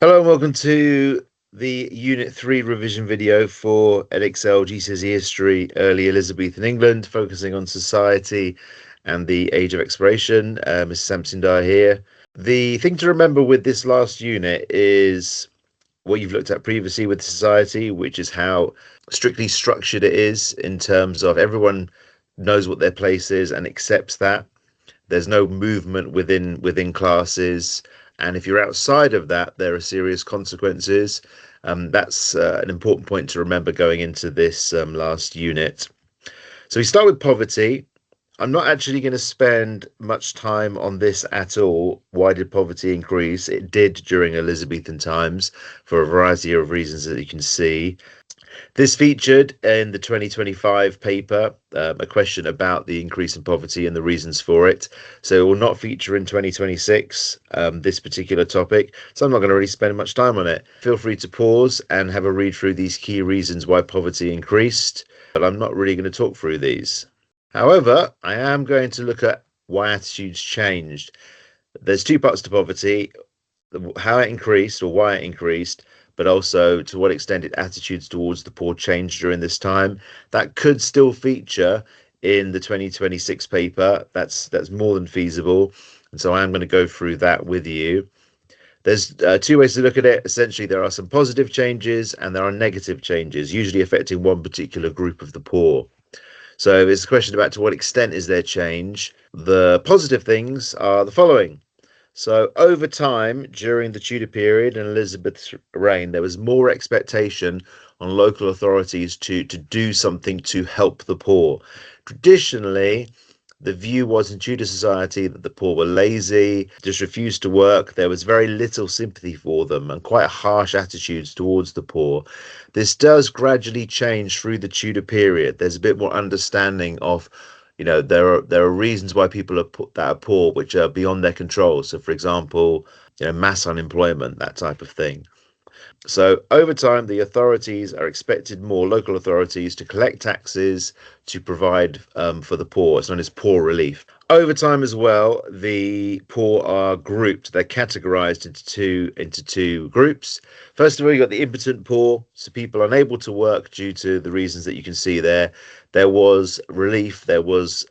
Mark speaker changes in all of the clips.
Speaker 1: Hello and welcome to the Unit 3 revision video for Edexcel GCSE History, Early Elizabethan England, focusing on society and the Age of Exploration. Mr. Sampson Dyer here. The thing to remember with this last unit is what you've looked at previously with society, which is how strictly structured it is in terms of everyone knows what their place is and accepts that. There's no movement within classes, and if you're outside of that, there are serious consequences. That's an important point to remember going into this last unit. So we start with poverty. I'm not actually going to spend much time on this at all. Why did poverty increase? It did during Elizabethan times for a variety of reasons that you can see. This featured in the 2025 paper, a question about the increase in poverty and the reasons for it. So it will not feature in 2026, this particular topic. So I'm not going to really spend much time on it. Feel free to pause and have a read through these key reasons why poverty increased, but I'm not really going to talk through these. However, I am going to look at why attitudes changed. There's two parts to poverty: how it increased or why it increased, but also to what extent its attitudes towards the poor changed during this time. That could still feature in the 2026 paper. That's more than feasible, and so I'm going to go through that with you. There's two ways to look at it. Essentially, there are some positive changes and there are negative changes, usually affecting one particular group of the poor. So it's a question about to what extent is there change. The positive things are the following. So over time, during the Tudor period and Elizabeth's reign, there was more expectation on local authorities to do something to help the poor. Traditionally, the view was in Tudor society that the poor were lazy, just refused to work. There was very little sympathy for them and quite harsh attitudes towards the poor. This does gradually change through the Tudor period. There's a bit more understanding of, there are reasons why people are poor which are beyond their control. So for example, mass unemployment, that type of thing. So over time, the authorities are expected, more local authorities, to collect taxes to provide for the poor. It's known as poor relief. Over time as well, the poor are grouped. They're categorized into two groups. First of all, you've got the impotent poor, so people unable to work due to the reasons that you can see there. There was relief, there was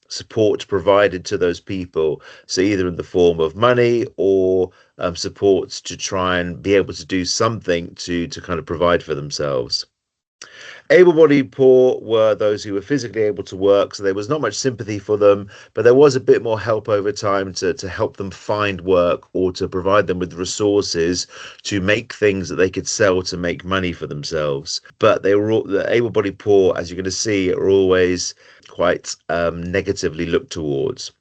Speaker 1: support provided to those people, so either in the form of money or supports to try and be able to do something to kind of provide for themselves. Able-bodied poor were those who were physically able to work, so there was not much sympathy for them, but there was a bit more help over time to help them find work or to provide them with resources to make things that they could sell to make money for themselves. But the able-bodied poor, as you're going to see, are always quite negatively looked towards.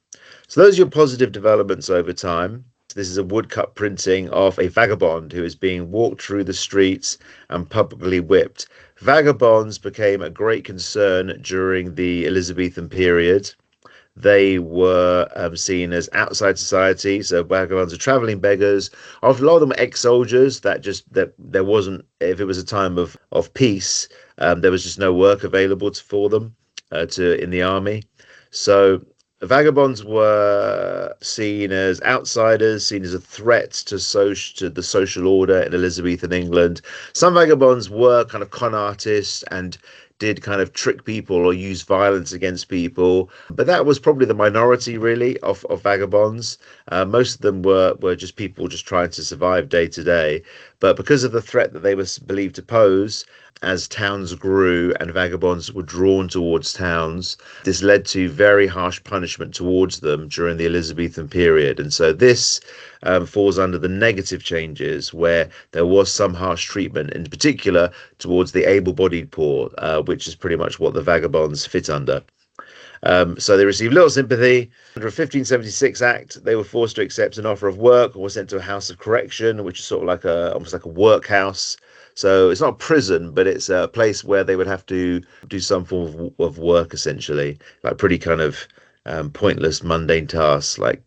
Speaker 1: So those are your positive developments over time. This is a woodcut printing of a vagabond who is being walked through the streets and publicly whipped. Vagabonds became a great concern during the Elizabethan period. They were seen as outside society, so vagabonds are traveling beggars. A lot of them were ex-soldiers. That there wasn't, if it was a time of peace, there was just no work available for them in the army. So vagabonds were seen as outsiders, seen as a threat to the social order in Elizabethan England. Some vagabonds were kind of con artists and did kind of trick people or use violence against people, but that was probably the minority really of vagabonds. Most of them were just people just trying to survive day to day, but because of the threat that they were believed to pose, as towns grew and vagabonds were drawn towards towns, this led to very harsh punishment towards them during the Elizabethan period. And so this falls under the negative changes, where there was some harsh treatment, in particular towards the able-bodied poor, which is pretty much what the vagabonds fit under. So they received little sympathy. Under a 1576 Act, they were forced to accept an offer of work or were sent to a house of correction, which is sort of like almost like a workhouse. So it's not a prison, but it's a place where they would have to do some form of work, essentially, like pretty kind of pointless, mundane tasks like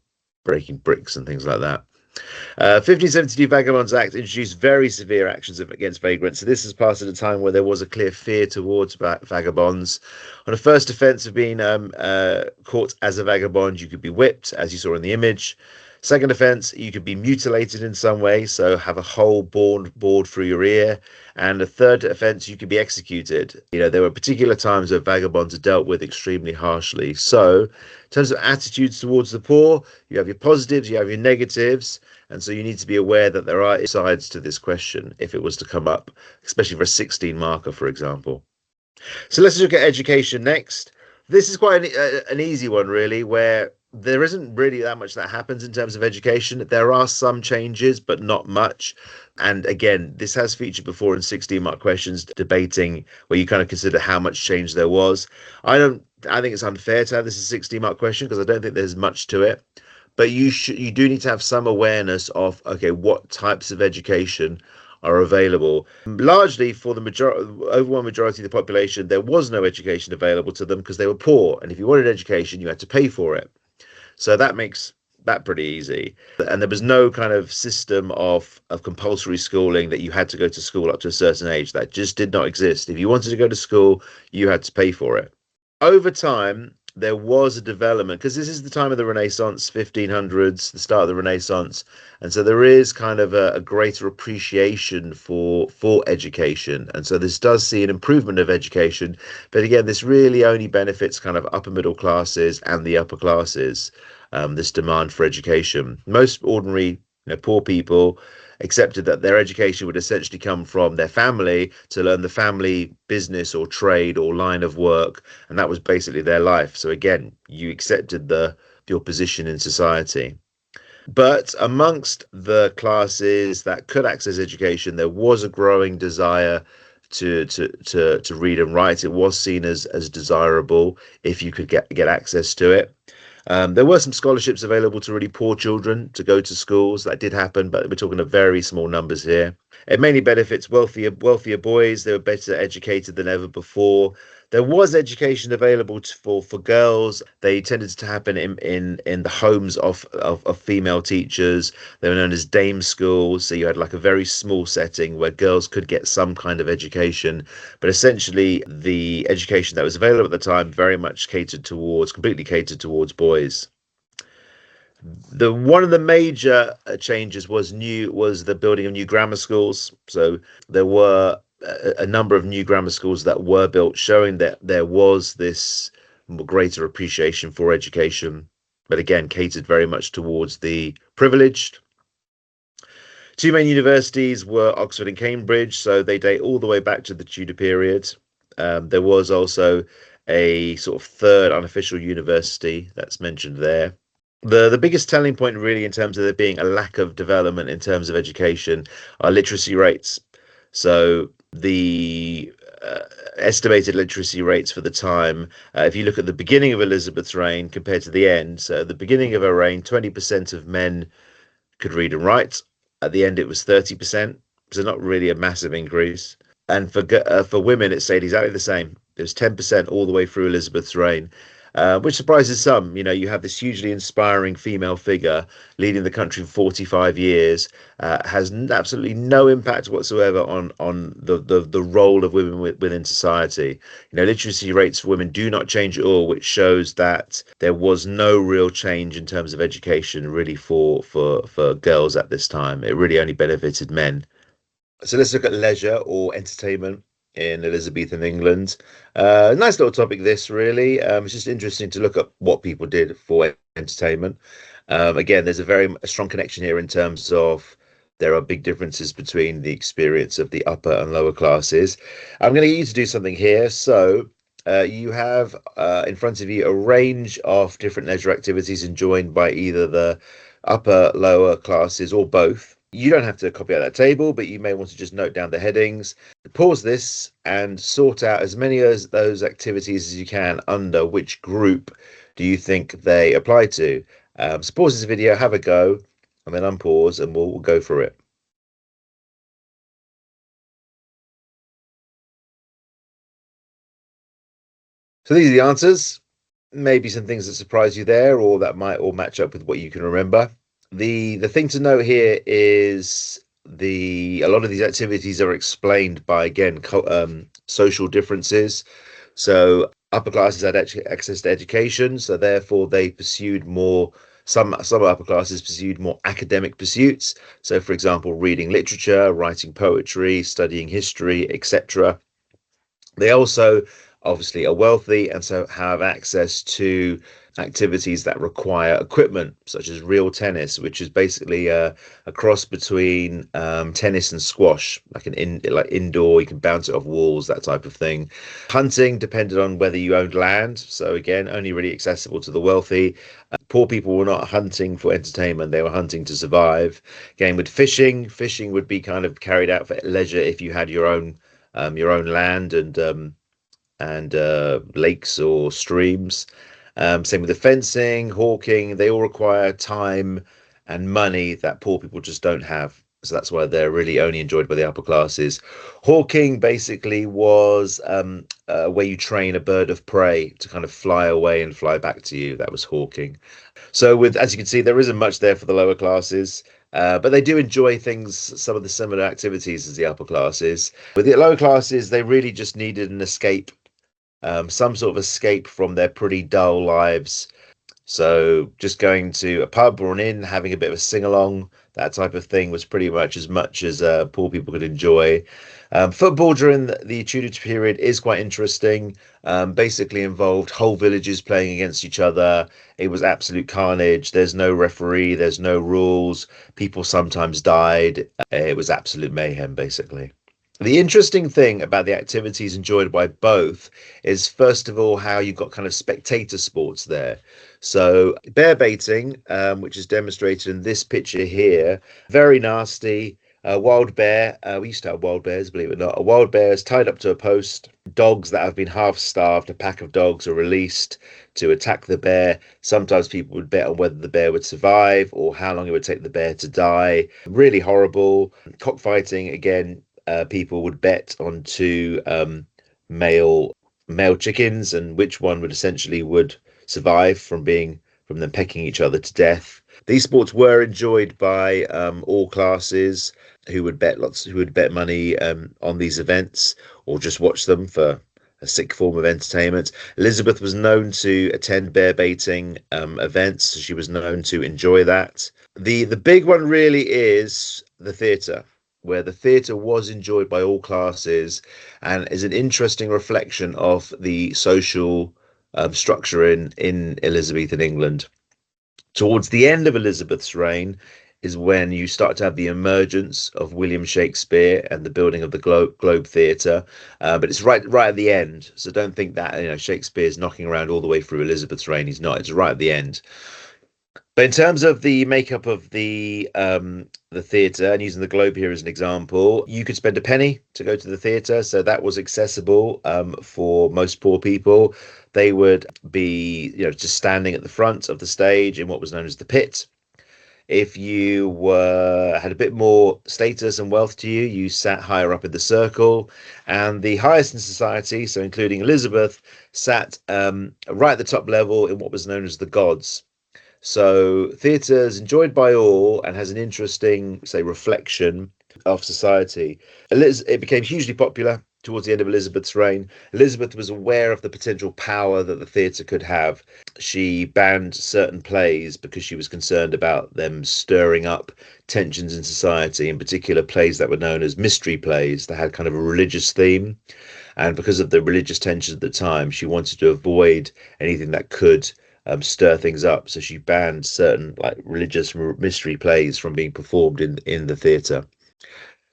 Speaker 1: breaking bricks and things like that. 1572 Vagabonds Act introduced very severe actions against vagrants. So this is passed at a time where there was a clear fear towards vagabonds. On a first offence of being caught as a vagabond, you could be whipped, as you saw in the image. Second offence, you could be mutilated in some way, so have a hole bored through your ear. And the third offence, you could be executed. There were particular times where vagabonds are dealt with extremely harshly. So, in terms of attitudes towards the poor, you have your positives, you have your negatives. And so you need to be aware that there are sides to this question if it was to come up, especially for a 16 marker, for example. So let's look at education next. This is quite an easy one, really, where there isn't really that much that happens in terms of education. There are some changes, but not much. And again, this has featured before in 16 mark questions, debating where you kind of consider how much change there was. I think it's unfair to have this as a 16 mark question because I don't think there's much to it. But you do need to have some awareness of, okay, what types of education are available. Largely for the overwhelming majority of the population, there was no education available to them because they were poor. And if you wanted education, you had to pay for it. So that makes that pretty easy. And there was no kind of system of compulsory schooling that you had to go to school up to a certain age. That just did not exist. If you wanted to go to school, you had to pay for it. Over time, there was a development because this is the time of the Renaissance, 1500s, the start of the Renaissance, and so there is kind of a greater appreciation for education, and so this does see an improvement of education. But again, this really only benefits kind of upper middle classes and the upper classes. This demand for education, most ordinary, poor people accepted that their education would essentially come from their family to learn the family business or trade or line of work, and that was basically their life. So again, you accepted your position in society. But amongst the classes that could access education, there was a growing desire to read and write. It was seen as desirable if you could get access to it. There were some scholarships available to really poor children to go to schools. That did happen, but we're talking of very small numbers here. It mainly benefits wealthier boys. They were better educated than ever before. There was education available for girls. They tended to happen in the homes of female teachers. They were known as dame schools. So you had like a very small setting where girls could get some kind of education. But essentially, the education that was available at the time very much completely catered towards boys. One of the major changes was the building of new grammar schools. So there were a number of new grammar schools that were built, showing that there was this greater appreciation for education, but again catered very much towards the privileged. Two main universities were Oxford and Cambridge, so they date all the way back to the Tudor period. There was also a sort of third unofficial university that's mentioned there. The biggest telling point really in terms of there being a lack of development in terms of education are literacy rates. So the estimated literacy rates for the time, if you look at the beginning of Elizabeth's reign compared to the end, so at the beginning of her reign, 20% of men could read and write. At the end, it was 30%, so not really a massive increase. And for women, it stayed exactly the same. It was 10% all the way through Elizabeth's reign. Which surprises some. You have this hugely inspiring female figure leading the country for 45 years, has absolutely no impact whatsoever on the role of women within society. Literacy rates for women do not change at all, which shows that there was no real change in terms of education really for girls at this time. It really only benefited men. So let's look at leisure or entertainment in Elizabethan England. Nice little topic, this really. It's just interesting to look at what people did for entertainment. Again, there's a strong connection here in terms of there are big differences between the experience of the upper and lower classes. I'm going to get you to do something here. So you have in front of you a range of different leisure activities enjoyed by either the upper, lower classes or both. You don't have to copy out that table, but you may want to just note down the headings. Pause this and sort out as many of those activities as you can under which group do you think they apply to. So pause this video, have a go, and then unpause, and we'll go through it. So these are the answers. Maybe some things that surprise you there, or that might all match up with what you can remember. The thing to note here is a lot of these activities are explained by, again, social differences. So upper classes had access to education, so therefore they pursued more Some upper classes pursued more academic pursuits. So, for example, reading literature, writing poetry, studying history, etc. They also obviously are wealthy and so have access to activities that require equipment, such as real tennis, which is basically a cross between tennis and squash, like like indoor. You can bounce it off walls, that type of thing. Hunting depended on whether you owned land, so again, only really accessible to the wealthy. Poor people were not hunting for entertainment; they were hunting to survive. Again, with fishing would be kind of carried out for leisure if you had your own land and lakes or streams. Same with the fencing, hawking. They all require time and money that poor people just don't have. So that's why they're really only enjoyed by the upper classes. Hawking basically was where you train a bird of prey to kind of fly away and fly back to you. That was hawking. So with, as you can see, there isn't much there for the lower classes. But they do enjoy things, some of the similar activities as the upper classes. With the lower classes, they really just needed an escape, some sort of escape from their pretty dull lives. So just going to a pub or an inn, having a bit of a sing along, that type of thing was pretty much as poor people could enjoy. Football during the Tudor period is quite interesting. Basically involved whole villages playing against each other. It was absolute carnage. There's no referee, there's no rules. People sometimes died. It was absolute mayhem, basically. The interesting thing about the activities enjoyed by both is, first of all, how you've got kind of spectator sports there. So bear baiting, which is demonstrated in this picture here, very nasty. Wild bear, we used to have wild bears, believe it or not. A wild bear is tied up to a post. Dogs that have been half starved, a pack of dogs are released to attack the bear. Sometimes people would bet on whether the bear would survive or how long it would take the bear to die. Really horrible. Cockfighting, again, people would bet onto male chickens and which one would essentially would survive from them pecking each other to death. These sports were enjoyed by all classes who would bet money on these events or just watch them for a sick form of entertainment. Elizabeth was known to attend bear baiting events, so she was known to enjoy that. The big one really is the theatre, where the theatre was enjoyed by all classes and is an interesting reflection of the social structure in Elizabethan England. Towards the end of Elizabeth's reign is when you start to have the emergence of William Shakespeare and the building of the Globe Theatre, but it's right at the end. So don't think that Shakespeare's knocking around all the way through Elizabeth's reign. He's not. It's right at the end. But in terms of the makeup of the theatre, and using the Globe here as an example, you could spend a penny to go to the theatre, so that was accessible for most poor people. They would be, just standing at the front of the stage in what was known as the pit. If you had a bit more status and wealth to you, you sat higher up in the circle, and the highest in society, so including Elizabeth, sat right at the top level in what was known as the gods. So theatre is enjoyed by all and has an interesting, say, reflection of society. It became hugely popular towards the end of Elizabeth's reign. Elizabeth was aware of the potential power that the theatre could have. She banned certain plays because she was concerned about them stirring up tensions in society, in particular plays that were known as mystery plays that had kind of a religious theme. And because of the religious tensions at the time, she wanted to avoid anything that could stir things up. So she banned certain like religious mystery plays from being performed in the theatre.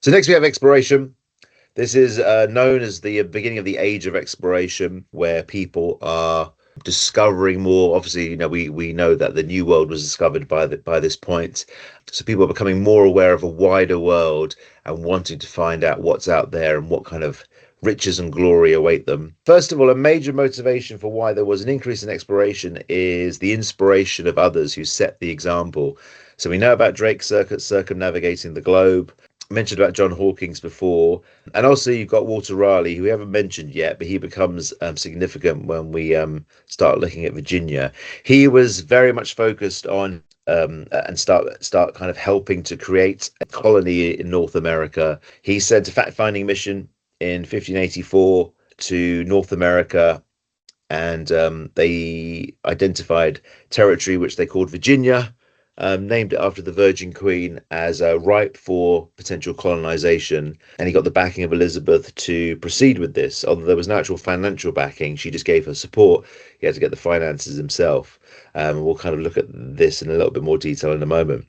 Speaker 1: So next we have exploration. This is known as the beginning of the age of exploration, where people are discovering more. Obviously, we know that the New World was discovered by this point, so people are becoming more aware of a wider world and wanting to find out what's out there and what kind of riches and glory await them. First of all, a major motivation for why there was an increase in exploration is the inspiration of others who set the example. So we know about Drake circumnavigating the globe. I mentioned about John Hawkins before, and also you've got Walter Raleigh, who we haven't mentioned yet, but he becomes significant when we start looking at Virginia. He was very much focused on and start kind of helping to create a colony in North America. He sent a fact-finding mission in 1584 to North America and they identified territory which they called Virginia, named it after the Virgin Queen, as ripe for potential colonization. And he got the backing of Elizabeth to proceed with this. Although there was no actual financial backing, she just gave her support. He had to get the finances himself. We'll kind of look at this in a little bit more detail in a moment.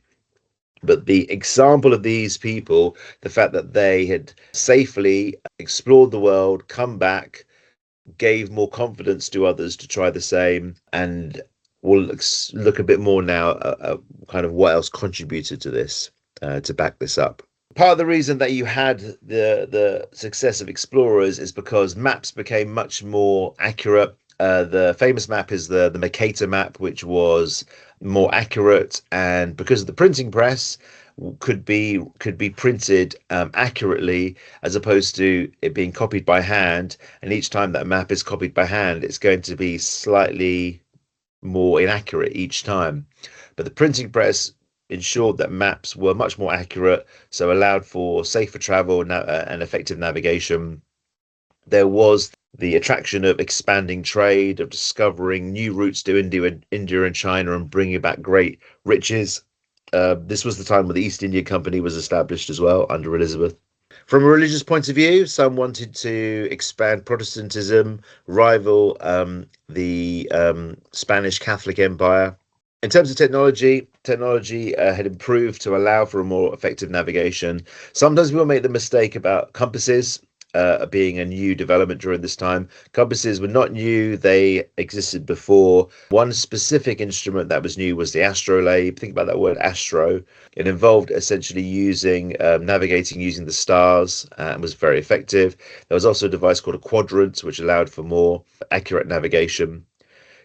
Speaker 1: But the example of these people, the fact that they had safely explored the world, come back, gave more confidence to others to try the same, and we'll look a bit more now at kind of what else contributed to this, to back this up. Part of the reason that you had the success of explorers is because maps became much more accurate. The famous map is the Mercator map, which was more accurate, and because of the printing press, could be printed accurately, as opposed to it being copied by hand. And each time that map is copied by hand, it's going to be slightly more inaccurate each time. But the printing press ensured that maps were much more accurate, so allowed for safer travel and effective navigation. There was the attraction of expanding trade, of discovering new routes to India and China, and bringing back great riches. This was the time when the East India Company was established as well under Elizabeth. From a religious point of view, some wanted to expand Protestantism, rival the Spanish Catholic Empire. In terms of technology had improved to allow for a more effective navigation. Sometimes people make the mistake about compasses being a new development during this time. Compasses were not new, they existed before. One specific instrument that was new was the astrolabe. Think about that word astro. It involved essentially navigating using the stars, and was very effective. There was also a device called a quadrant, which allowed for more accurate navigation.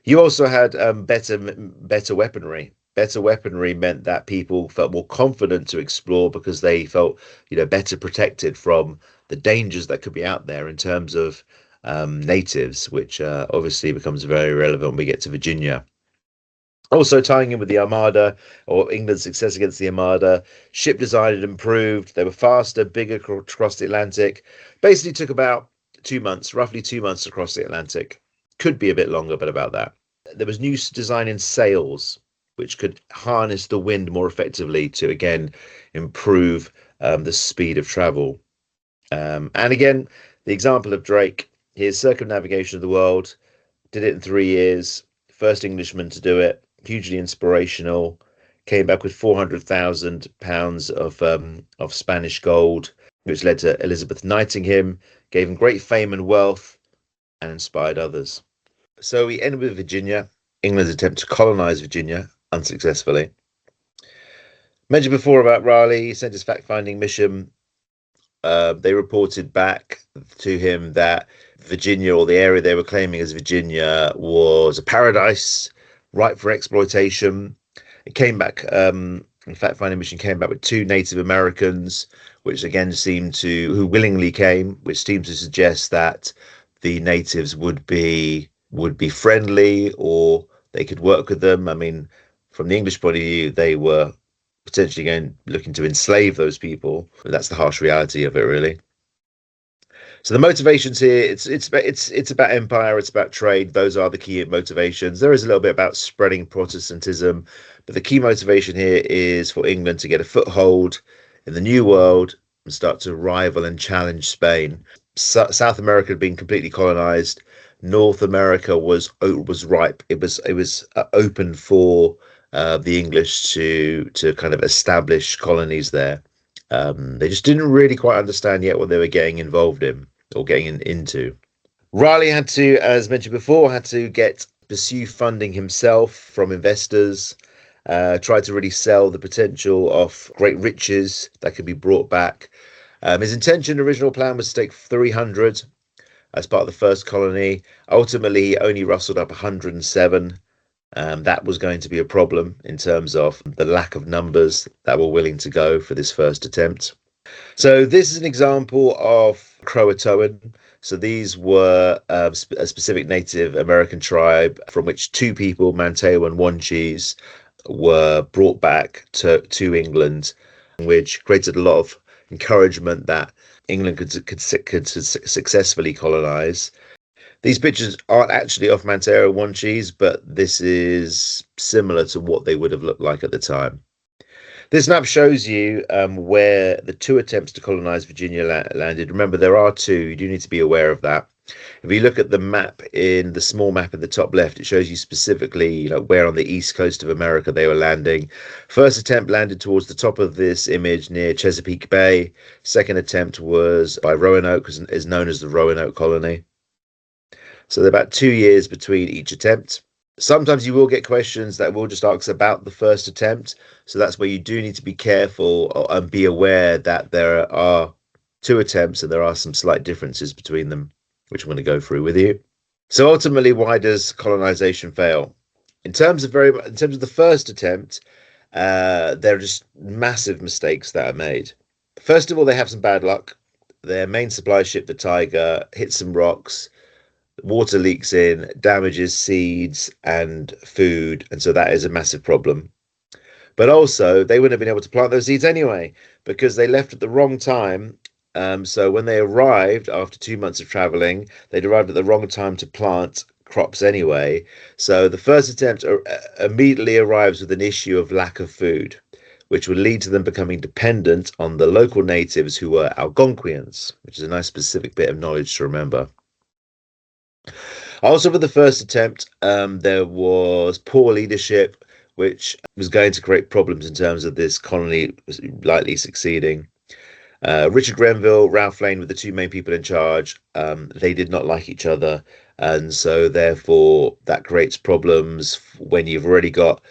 Speaker 1: You also had better weaponry. Better weaponry meant that people felt more confident to explore because they felt, better protected from the dangers that could be out there in terms of natives, which obviously becomes very relevant when we get to Virginia. Also tying in with the Armada, or England's success against the Armada, ship design had improved. They were faster, bigger across the Atlantic. Basically took about 2 months, roughly 2 months to cross the Atlantic. Could be a bit longer, but about that. There was new design in sails, which could harness the wind more effectively to, again, improve the speed of travel. And again, the example of Drake, his circumnavigation of the world, did it in 3 years. First Englishman to do it, hugely inspirational. Came back with £400,000 of Spanish gold, which led to Elizabeth knighting him, gave him great fame and wealth, and inspired others. So we end with Virginia, England's attempt to colonize Virginia unsuccessfully. Mentioned before about Raleigh, he sent his fact-finding mission. They reported back to him that Virginia, or the area they were claiming as Virginia, was a paradise ripe for exploitation. It came back, the fact-finding mission came back with 2 Native Americans, which again who willingly came, which seemed to suggest that the natives would be friendly, or they could work with them. I mean, from the English point of view, they were potentially looking to enslave those people. But that's the harsh reality of it, really. So the motivations here, it's about empire, it's about trade. Those are the key motivations. There is a little bit about spreading Protestantism, but the key motivation here is for England to get a foothold in the New World and start to rival and challenge Spain. South America had been completely colonized. North America was ripe. It was open for the English to kind of establish colonies there. They just didn't really quite understand yet what they were getting involved in, or getting into. Raleigh had to, as mentioned before, pursue funding himself from investors, try to really sell the potential of great riches that could be brought back. His original plan was to take 300 as part of the first colony. Ultimately, he only rustled up 107. That was going to be a problem in terms of the lack of numbers that were willing to go for this first attempt. So this is an example of Croatoan. So these were a specific Native American tribe from which 2 people, Manteo and Wanchese, were brought back to England, which created a lot of encouragement that England could successfully colonize. These pictures aren't actually off Mantero One cheese, but this is similar to what they would have looked like at the time. This map shows you where the two attempts to colonize Virginia landed. Remember, there are two. You do need to be aware of that. If you look at the map in the small map in the top left, it shows you specifically, where on the east coast of America they were landing. First attempt landed towards the top of this image near Chesapeake Bay. Second attempt was by Roanoke, is known as the Roanoke colony. So there are about 2 years between each attempt. Sometimes you will get questions that will just ask about the first attempt. So that's where you do need to be careful and be aware that there are two attempts and there are some slight differences between them, which I'm going to go through with you. So ultimately, why does colonization fail? In terms of the first attempt, there are just massive mistakes that are made. First of all, they have some bad luck. Their main supply ship, the Tiger, hits some rocks. Water leaks in, damages seeds and food, and so that is a massive problem. But also, they wouldn't have been able to plant those seeds anyway because they left at the wrong time. So when they arrived after 2 months of traveling, they'd arrived at the wrong time to plant crops anyway. So the first attempt immediately arrives with an issue of lack of food, which would lead to them becoming dependent on the local natives who were Algonquians, which is a nice specific bit of knowledge to remember. Also, for the first attempt, there was poor leadership, which was going to create problems in terms of this colony likely succeeding. Richard Grenville, Ralph Lane were the two main people in charge. They did not like each other, and so therefore that creates problems when you've already got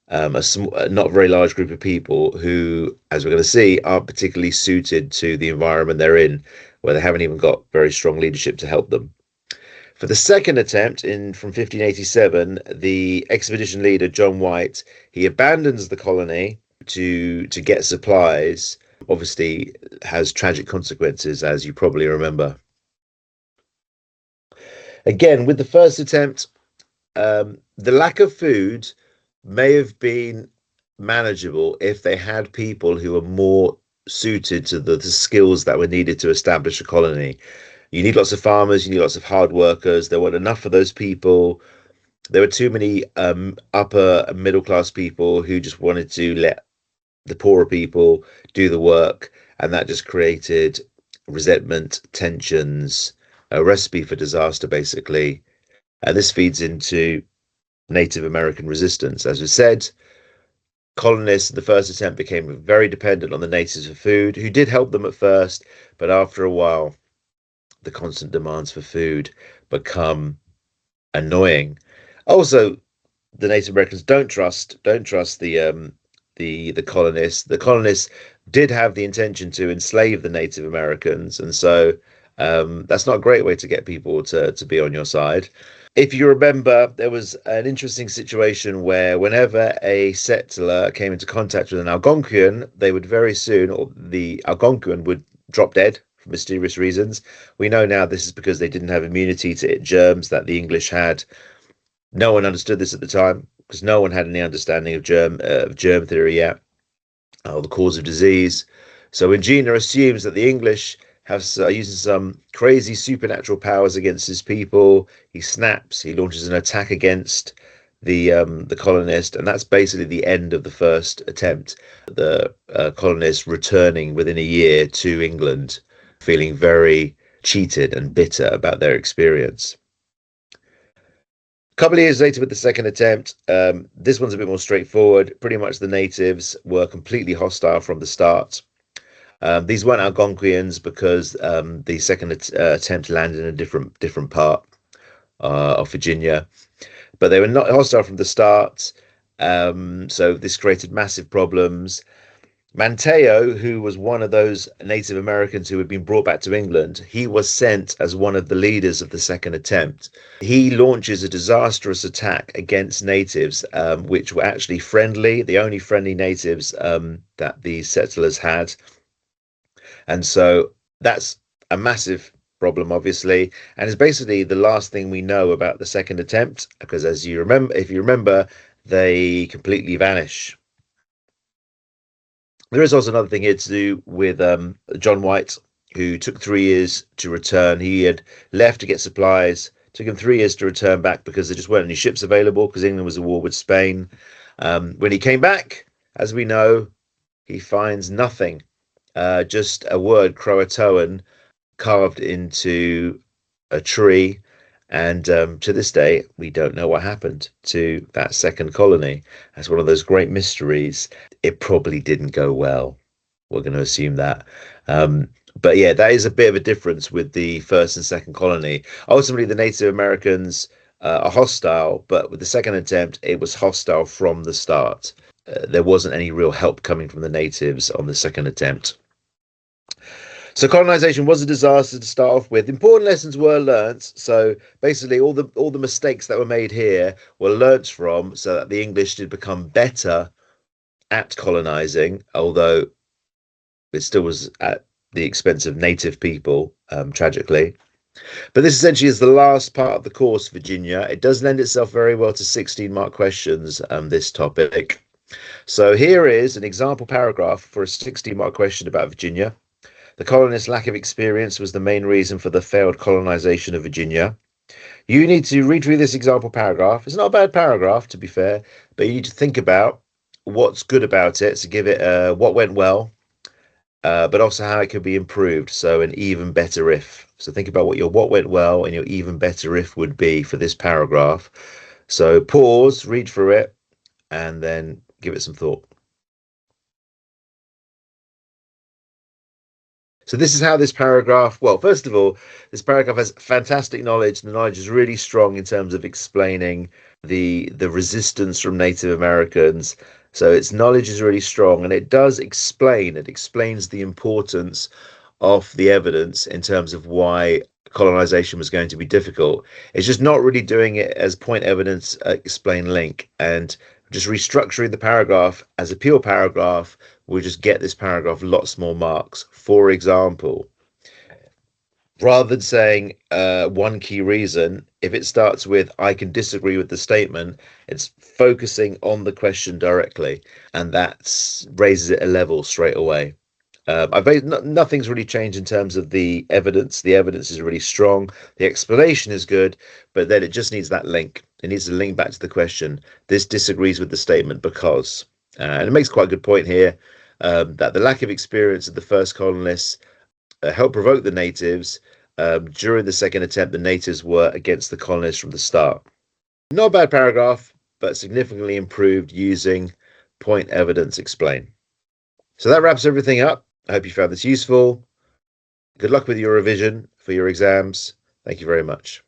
Speaker 1: a not very large group of people who, as we're going to see, aren't particularly suited to the environment they're in, where they haven't even got very strong leadership to help them. For the second attempt from 1587, the expedition leader, John White, he abandons the colony to get supplies. Obviously, has tragic consequences, as you probably remember. Again, with the first attempt, the lack of food may have been manageable if they had people who were more suited to the skills that were needed to establish a colony. You need lots of farmers, you need lots of hard workers. There weren't enough of those people. There were too many upper and middle class people who just wanted to let the poorer people do the work, and that just created resentment, tensions, a recipe for disaster, basically. And this feeds into Native American resistance. As we said, colonists in the first attempt became very dependent on the natives for food, who did help them at first, but after a while, the constant demands for food become annoying. Also, the Native Americans don't trust the colonists. The colonists did have the intention to enslave the Native Americans, and so that's not a great way to get people to be on your side. If you remember, there was an interesting situation where whenever a settler came into contact with an Algonquian, they would very soon, or the Algonquian would drop dead for mysterious reasons. We know now this is because they didn't have immunity to germs that the English had. No one understood this at the time because no one had any understanding of germ theory yet, or the cause of disease. So when Gina assumes that the English are using some crazy supernatural powers against his people, he snaps. He launches an attack against the colonist, and that's basically the end of the first attempt. The colonists returning within a year to England, feeling very cheated and bitter about their experience. A couple of years later with the second attempt, this one's a bit more straightforward. Pretty much the natives were completely hostile from the start. These weren't Algonquians because the second attempt landed in a different part of Virginia, but they were not hostile from the start. So this created massive problems. Manteo, who was one of those Native Americans who had been brought back to England, he was sent as one of the leaders of the second attempt. He launches a disastrous attack against natives, which were actually friendly, the only friendly natives that the settlers had. And so that's a massive problem, obviously, and it's basically the last thing we know about the second attempt, because if you remember, they completely vanish. There is also another thing here to do with John White, who took 3 years to return. He had left to get supplies Took him 3 years to return back because there just weren't any ships available because England was at war with Spain. When he came back, as we know, he finds nothing, just a word, Croatoan, carved into a tree. And to this day, we don't know what happened to that second colony. That's one of those great mysteries. It probably didn't go well. We're going to assume that. But yeah, that is a bit of a difference with the first and second colony. Ultimately, the Native Americans are hostile, but with the second attempt, it was hostile from the start. There wasn't any real help coming from the natives on the second attempt. So colonization was a disaster to start off with. Important lessons were learnt. So basically, all the mistakes that were made here were learnt from, so that the English did become better at colonizing, although it still was at the expense of native people, tragically. But this essentially is the last part of the course, Virginia. It does lend itself very well to 16-mark questions, this topic. So here is an example paragraph for a 16-mark question about Virginia. The colonists' lack of experience was the main reason for the failed colonization of Virginia. You need to read through this example paragraph. It's not a bad paragraph, to be fair, but you need to think about what's good about it, to give it what went well, but also how it could be improved. So an even better if. So think about what your what went well and your even better if would be for this paragraph. So pause, read through it, and then give it some thought. So this is how this paragraph, well, first of all, this paragraph has fantastic knowledge. The knowledge is really strong in terms of explaining the resistance from Native Americans. So its knowledge is really strong, and it explains the importance of the evidence in terms of why colonization was going to be difficult. It's just not really doing it as point evidence, explain link, and just restructuring the paragraph as a pure paragraph will just get this paragraph lots more marks. For example, rather than saying one key reason, if it starts with I can disagree with the statement, it's focusing on the question directly, and that raises it a level straight away. Nothing's really changed in terms of the evidence. The evidence is really strong. The explanation is good, but then it just needs that link. It needs to link back to the question. This disagrees with the statement because, and it makes quite a good point here, that the lack of experience of the first colonists helped provoke the natives. During the second attempt, the natives were against the colonists from the start. Not a bad paragraph, but significantly improved using point, evidence, explain. So that wraps everything up. I hope you found this useful. Good luck with your revision for your exams. Thank you very much.